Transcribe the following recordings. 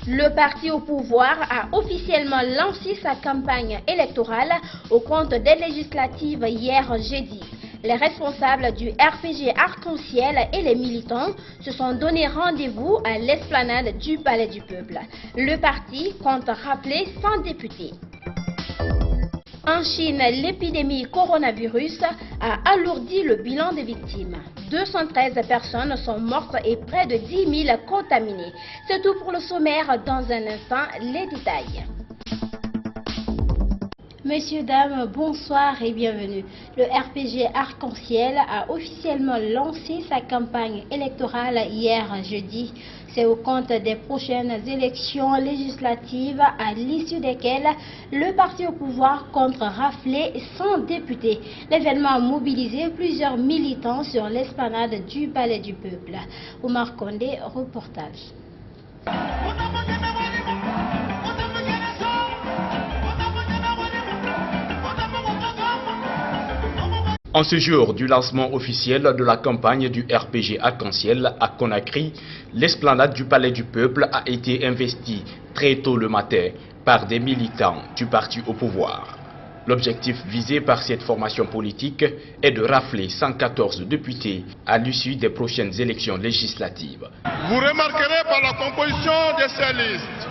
Le parti au pouvoir a officiellement lancé sa campagne électorale au compte des législatives hier jeudi. Les responsables du RPG Arc-en-Ciel et les militants se sont donné rendez-vous à l'esplanade du Palais du Peuple. Le parti compte rappeler 100 députés. En Chine, l'épidémie coronavirus a alourdi le bilan des victimes. 213 personnes sont mortes et près de 10 000 contaminées. C'est tout pour le sommaire. Dans un instant, les détails. Messieurs, dames, bonsoir et bienvenue. Le RPG Arc-en-Ciel a officiellement lancé sa campagne électorale hier jeudi. C'est au compte des prochaines élections législatives à l'issue desquelles le parti au pouvoir compte rafler 100 députés. L'événement a mobilisé plusieurs militants sur l'esplanade du Palais du Peuple. Oumar Condé, reportage. En ce jour du lancement officiel de la campagne du RPG Arc-en-Ciel à Conakry, l'esplanade du Palais du Peuple a été investie très tôt le matin par des militants du parti au pouvoir. L'objectif visé par cette formation politique est de rafler 114 députés à l'issue des prochaines élections législatives. Vous remarquerez par la composition de ces listes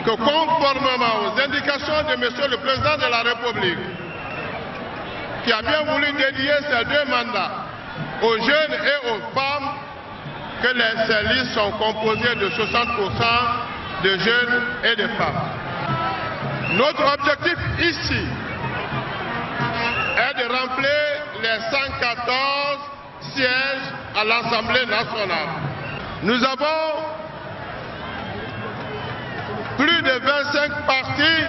que conformément aux indications de Monsieur le Président de la République, qui a bien voulu dédier ces 2 mandats aux jeunes et aux femmes, que ces listes sont composées de 60% de jeunes et de femmes. Notre objectif ici est de remplir les 114 sièges à l'Assemblée nationale. Nous avons plus de 25 partis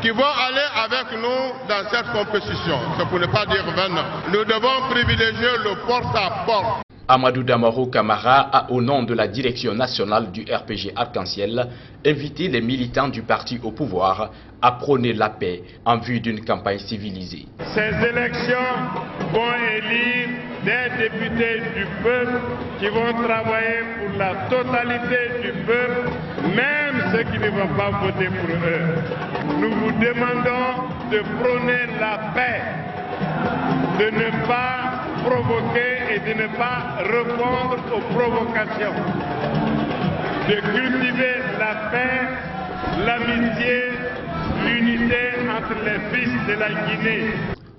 qui vont aller avec nous dans cette compétition. C'est pour ne pas dire 29. Nous devons privilégier le porte-à-porte. Amadou Damaro Camara a, au nom de la direction nationale du RPG Arc-en-Ciel, invité les militants du parti au pouvoir à prôner la paix en vue d'une campagne civilisée. Ces élections vont élire des députés du peuple qui vont travailler pour la totalité du peuple, même ceux qui ne vont pas voter pour eux. Nous vous demandons de prôner la paix, de ne pas provoquer et de ne pas répondre aux provocations, de cultiver la paix, l'amitié, l'unité entre les fils de la Guinée.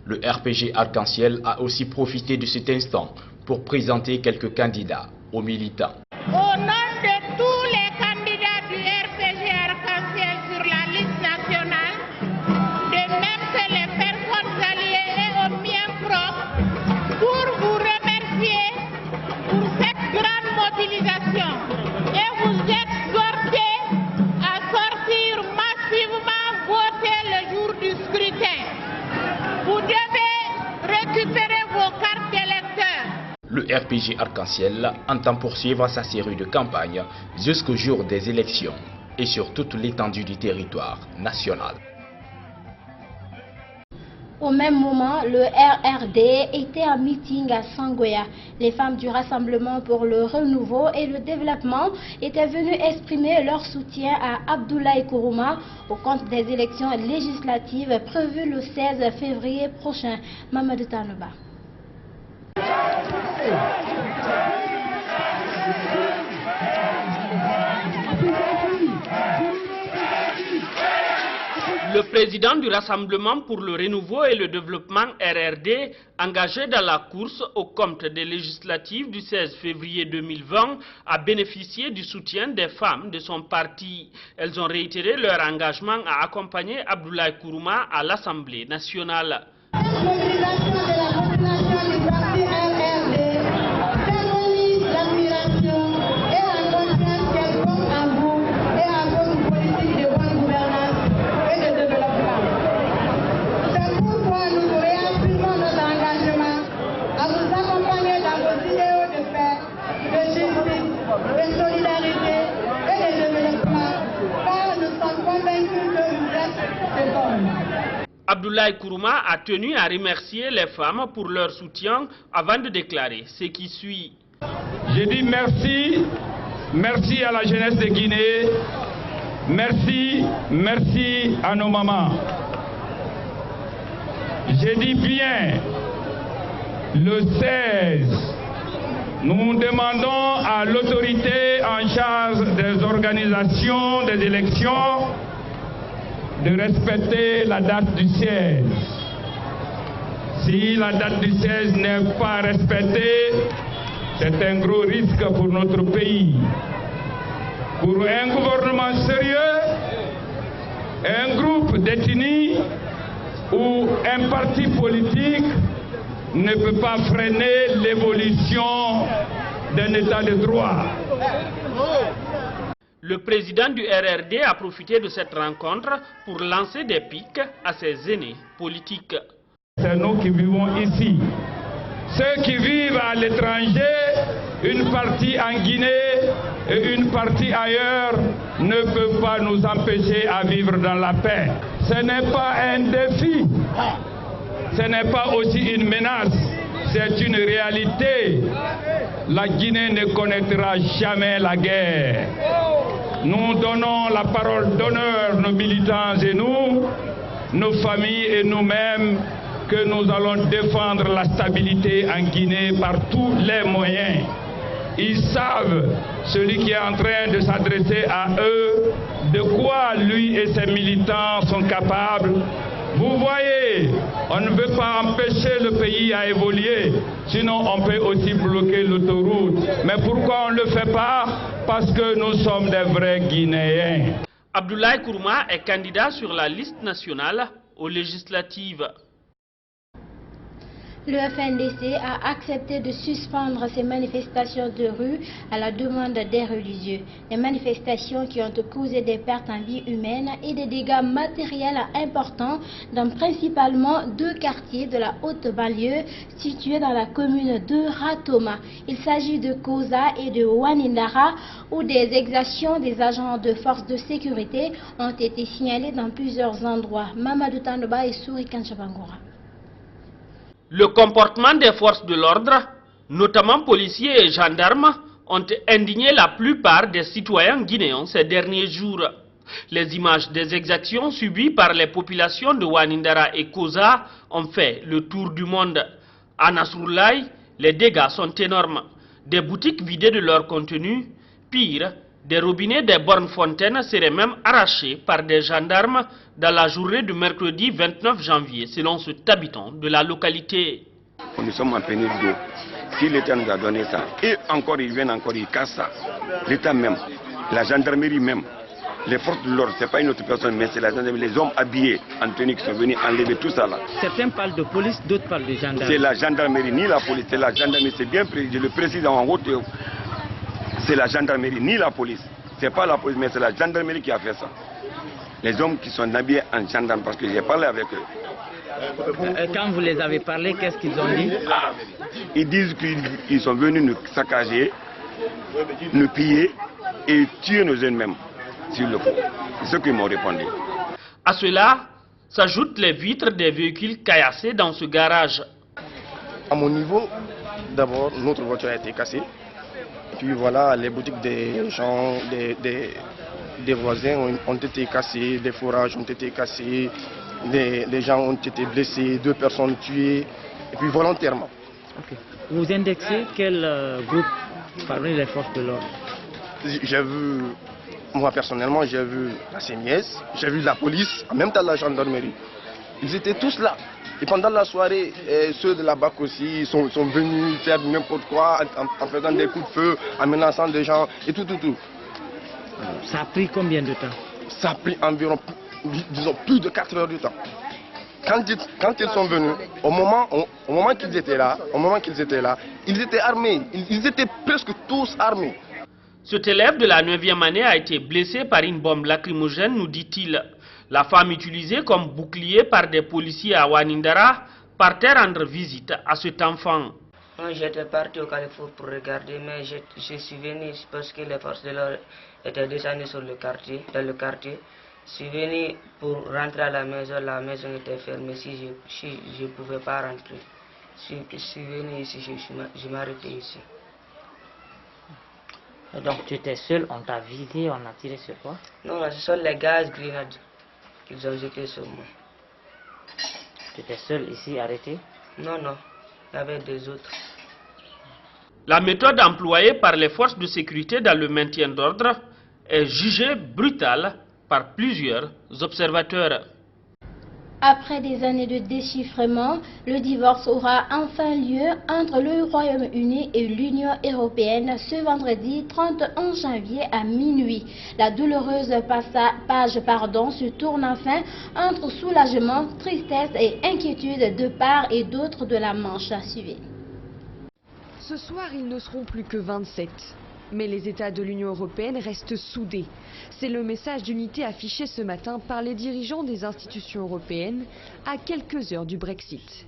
Le RPG Arc-en-Ciel a aussi profité de cet instant pour présenter quelques candidats aux militants. Au nom de tous les candidats du RPG Arc-en-Ciel sur la liste nationale, de même que les personnes alliées et aux miens propres, pour vous remercier pour cette grande mobilisation et vous exhorter à sortir massivement voter le jour du scrutin. Vous devez récupérer vos cartes d'électeurs. Le RPG Arc-en-Ciel entend poursuivre sa série de campagnes jusqu'au jour des élections et sur toute l'étendue du territoire national. Au même moment, le RRD était en meeting à Sangoya. Les femmes du Rassemblement pour le renouveau et le développement étaient venues exprimer leur soutien à Abdoulaye Kourouma au compte des élections législatives prévues le 16 février prochain. Mamadou Tanouba. Le président du Rassemblement pour le renouveau et le développement RRD, engagé dans la course au compte des législatives du 16 février 2020, a bénéficié du soutien des femmes de son parti. Elles ont réitéré leur engagement à accompagner Abdoulaye Kourouma à l'Assemblée nationale. Abdoulaye Kourouma a tenu à remercier les femmes pour leur soutien avant de déclarer ce qui suit. Je dis merci, merci à la jeunesse de Guinée, merci, merci à nos mamans. Je dis bien, le 16, nous demandons à l'autorité en charge des organisations des élections de respecter la date du 16. Si la date du 16 n'est pas respectée, c'est un gros risque pour notre pays. Pour un gouvernement sérieux, un groupe d'ethnies ou un parti politique ne peut pas freiner l'évolution d'un état de droit. Le président du RRD a profité de cette rencontre pour lancer des piques à ses aînés politiques. C'est nous qui vivons ici. Ceux qui vivent à l'étranger, une partie en Guinée et une partie ailleurs, ne peuvent pas nous empêcher à vivre dans la paix. Ce n'est pas un défi, ce n'est pas aussi une menace, c'est une réalité. La Guinée ne connaîtra jamais la guerre. Nous donnons la parole d'honneur, nos militants et nous, nos familles et nous-mêmes, que nous allons défendre la stabilité en Guinée par tous les moyens. Ils savent, celui qui est en train de s'adresser à eux, de quoi lui et ses militants sont capables. Vous voyez, on ne veut pas empêcher le pays à évoluer, sinon on peut aussi bloquer l'autoroute. Mais pourquoi on ne le fait pas? Parce que nous sommes des vrais Guinéens. Abdoulaye Kourouma est candidat sur la liste nationale aux législatives. Le FNDC a accepté de suspendre ces manifestations de rue à la demande des religieux. Les manifestations qui ont causé des pertes en vie humaine et des dégâts matériels importants dans principalement 2 quartiers de la haute banlieue situés dans la commune de Ratoma. Il s'agit de Koza et de Wanindara où des exactions des agents de force de sécurité ont été signalées dans plusieurs endroits. Mamadou Tandoba et Souri Kanchabangora. Le comportement des forces de l'ordre, notamment policiers et gendarmes, ont indigné la plupart des citoyens guinéens ces derniers jours. Les images des exactions subies par les populations de Wanindara et Koza ont fait le tour du monde. À Nasrullah, les dégâts sont énormes. Des boutiques vidées de leur contenu, pire, des robinets des bornes fontaines seraient même arrachés par des gendarmes dans la journée du mercredi 29 janvier, selon cet habitant de la localité. Nous sommes en pénurie d'eau. Si l'État nous a donné ça, et encore ils viennent, encore ils cassent ça. L'État même, la gendarmerie même, les forces de l'ordre, ce n'est pas une autre personne, mais c'est la gendarmerie, les hommes habillés en tenue qui sont venus enlever tout ça là. Certains parlent de police, d'autres parlent de gendarmerie. C'est la gendarmerie, ni la police, c'est la gendarmerie, c'est bien précisé. Le président en haut, c'est la gendarmerie, ni la police. Ce n'est pas la police, mais c'est la gendarmerie qui a fait ça. Les hommes qui sont habillés en gendarme, parce que j'ai parlé avec eux. Quand vous les avez parlé, qu'est-ce qu'ils ont dit? Ils disent qu'ils sont venus nous saccager, nous piller et tuer nos ennemis, s'il le faut. C'est ce qu'ils m'ont répondu. À cela s'ajoutent les vitres des véhicules caillassés dans ce garage. À mon niveau, d'abord, notre voiture a été cassée. Puis voilà, les boutiques des gens, des voisins ont été cassées, des fourrages ont été cassés, des gens ont été blessés, 2 personnes tuées, et puis volontairement. Okay. Vous indexez quel groupe parmi les forces de l'ordre? J'ai vu, moi personnellement, j'ai vu la CNIS, j'ai vu la police, en même temps la gendarmerie. Ils étaient tous là. Et pendant la soirée, ceux de la BAC aussi sont venus faire n'importe quoi en faisant des coups de feu, en menaçant des gens et tout. Ça a pris combien de temps? Ça a pris environ, disons, plus de 4 heures de temps. Quand ils sont venus, au moment qu'ils étaient là, ils étaient armés, ils étaient presque tous armés. Cet élève de la 9e année a été blessé par une bombe lacrymogène, nous dit-il. La femme utilisée comme bouclier par des policiers à Wanindara partait rendre visite à cet enfant. J'étais parti au Carrefour pour regarder, mais je suis venu parce que les forces de l'ordre étaient descendues dans le quartier. Je suis venu pour rentrer à la maison était fermée, si je ne pouvais pas rentrer. Je suis venu ici, je m'arrêtais ici. Donc tu étais seul, on t'a vidé, on a tiré sur toi? Non, ce sont les gaz grenades qu'ils ont jetés sur moi. Tu étais seul ici, arrêté? Non, non, il y avait des autres. La méthode employée par les forces de sécurité dans le maintien d'ordre est jugée brutale par plusieurs observateurs. Après des années de déchiffrement, le divorce aura enfin lieu entre le Royaume-Uni et l'Union européenne ce vendredi 31 janvier à minuit. La douloureuse page se tourne enfin entre soulagement, tristesse et inquiétude de part et d'autre de la Manche. Suivez. Ce soir, ils ne seront plus que 27. Mais les États de l'Union européenne restent soudés. C'est le message d'unité affiché ce matin par les dirigeants des institutions européennes à quelques heures du Brexit.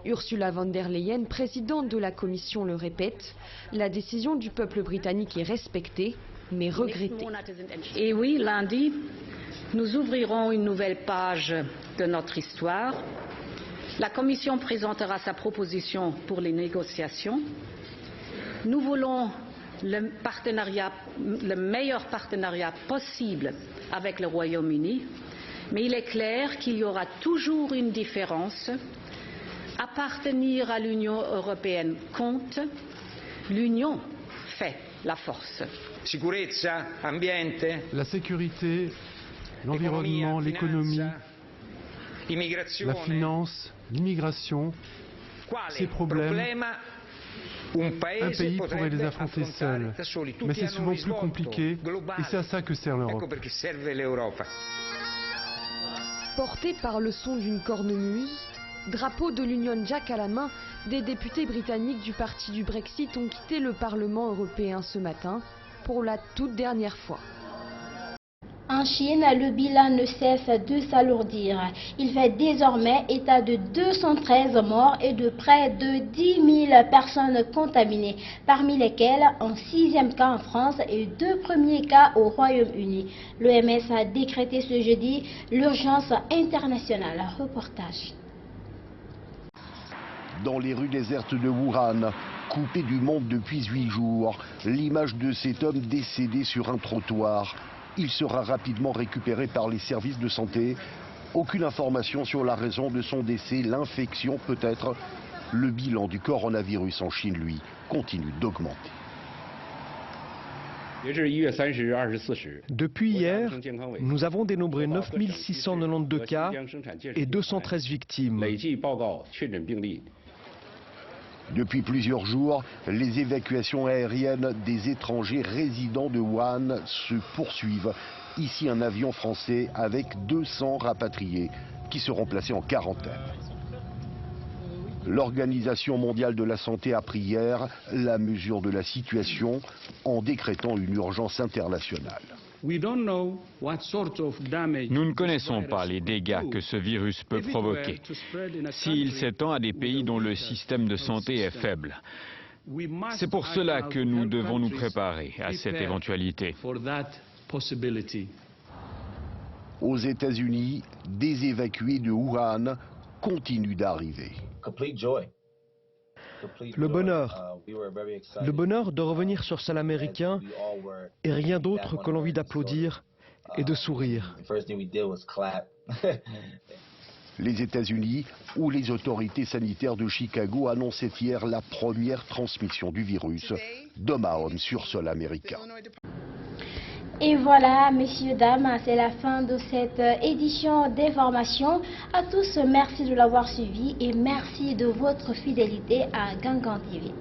Ursula von der Leyen, présidente de la Commission, le répète, la décision du peuple britannique est respectée, mais regrettée. Et oui, lundi, nous ouvrirons une nouvelle page de notre histoire. La Commission présentera sa proposition pour les négociations. Nous voulons le meilleur partenariat possible avec le Royaume-Uni, mais il est clair qu'il y aura toujours une différence. Appartenir à l'Union européenne compte, l'Union fait la force. La sécurité, l'environnement, l'économie, la finance, l'immigration, ces problèmes, un pays pourrait les affronter seul, mais c'est souvent plus compliqué et c'est à ça que sert l'Europe. Portés par le son d'une cornemuse, drapeau de l'Union Jack à la main, des députés britanniques du parti du Brexit ont quitté le Parlement européen ce matin pour la toute dernière fois. En Chine, le bilan ne cesse de s'alourdir. Il fait désormais état de 213 morts et de près de 10 000 personnes contaminées, parmi lesquelles un 6e cas en France et 2 premiers cas au Royaume-Uni. L'OMS a décrété ce jeudi l'urgence internationale. Reportage. Dans les rues désertes de Wuhan, coupé du monde depuis 8 jours, l'image de cet homme décédé sur un trottoir. Il sera rapidement récupéré par les services de santé. Aucune information sur la raison de son décès, l'infection peut-être. Le bilan du coronavirus en Chine, lui, continue d'augmenter. Depuis hier, nous avons dénombré 9 692 cas et 213 victimes. Depuis plusieurs jours, les évacuations aériennes des étrangers résidents de Wuhan se poursuivent. Ici, un avion français avec 200 rapatriés qui seront placés en quarantaine. L'Organisation mondiale de la santé a pris hier la mesure de la situation en décrétant une urgence internationale. Nous ne connaissons pas les dégâts que ce virus peut provoquer s'il s'étend à des pays dont le système de santé est faible. C'est pour cela que nous devons nous préparer à cette éventualité. Aux États-Unis, des évacués de Wuhan continuent d'arriver. Le bonheur de revenir sur sol américain et rien d'autre que l'envie d'applaudir et de sourire. Les États-Unis, où les autorités sanitaires de Chicago annonçaient hier la première transmission du virus d'homme à homme sur sol américain. Et voilà, messieurs, dames, c'est la fin de cette édition d'information. À tous, merci de l'avoir suivi et merci de votre fidélité à Gangan TV.